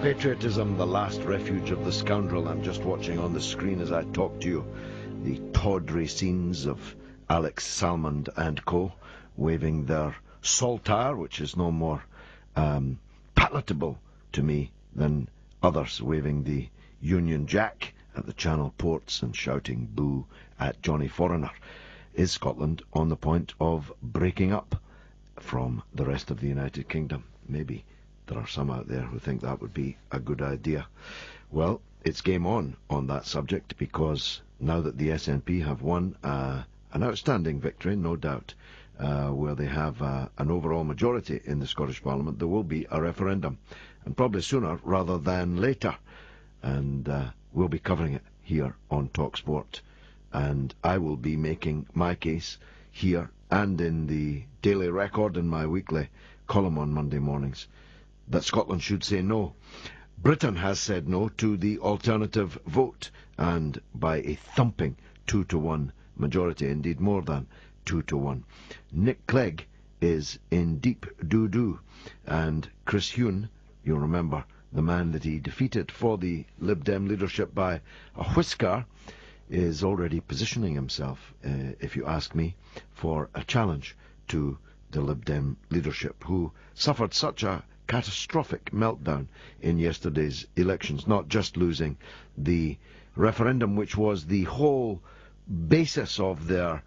Patriotism, the last refuge of the scoundrel. I'm just watching on the screen as I talk to you the tawdry scenes of Alex Salmond and co. waving their saltire, which is no more palatable to me than others waving the Union Jack at the Channel ports and shouting boo at Johnny Foreigner. Is Scotland on the point of breaking up from the rest of the United Kingdom? Maybe there are some out there who think that would be a good idea. Well, it's game on that subject, because now that the SNP have won an outstanding victory, no doubt, where they have an overall majority in the Scottish Parliament, there will be a referendum, and probably sooner rather than later. And we'll be covering it here on TalkSport, and I will be making my case here and in the Daily Record and my weekly column on Monday mornings that Scotland should say no. Britain has said no to the alternative vote, and by a thumping 2-1 majority, indeed more than 2-1. Nick Clegg is in deep doo-doo, and Chris Huhne, you'll remember, the man that he defeated for the Lib Dem leadership by a whisker, is already positioning himself, if you ask me, for a challenge to the Lib Dem leadership, who suffered such a catastrophic meltdown in yesterday's elections, not just losing the referendum, which was the whole basis of their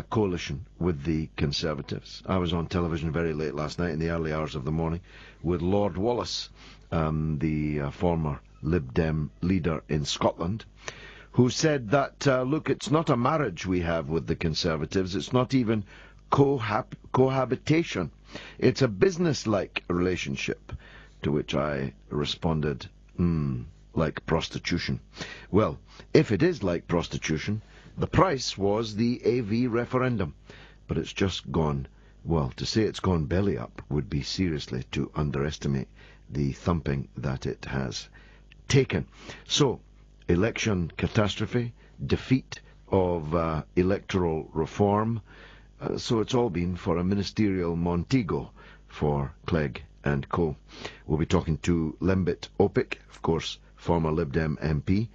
coalition with the Conservatives. I was on television very late last night, in the early hours of the morning, with Lord Wallace, the former Lib Dem leader in Scotland, who said that, look, it's not a marriage we have with the Conservatives, it's not even cohabitation. It's a business-like relationship, to which I responded, like prostitution. Well, if it is like prostitution, the price was the AV referendum, but it's just gone, well, to say it's gone belly up would be seriously to underestimate the thumping that it has taken. So, election catastrophe, defeat of electoral reform, so it's all been for a ministerial Montego for Clegg and co. We'll be talking to Lembit Opik, of course, former Lib Dem MP,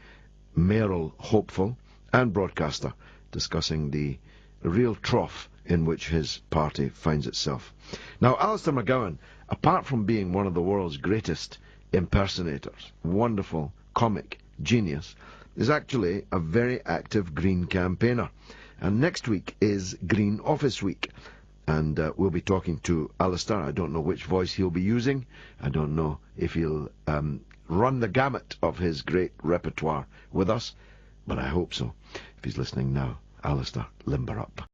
mayoral hopeful and broadcaster, discussing the real trough in which his party finds itself. Now, Alistair McGowan, apart from being one of the world's greatest impersonators, wonderful comic genius, is actually a very active Green campaigner. And next week is Green Office Week, and we'll be talking to Alistair. I don't know which voice he'll be using. I don't know if he'll run the gamut of his great repertoire with us, but I hope so. If he's listening now, Alistair, limber up.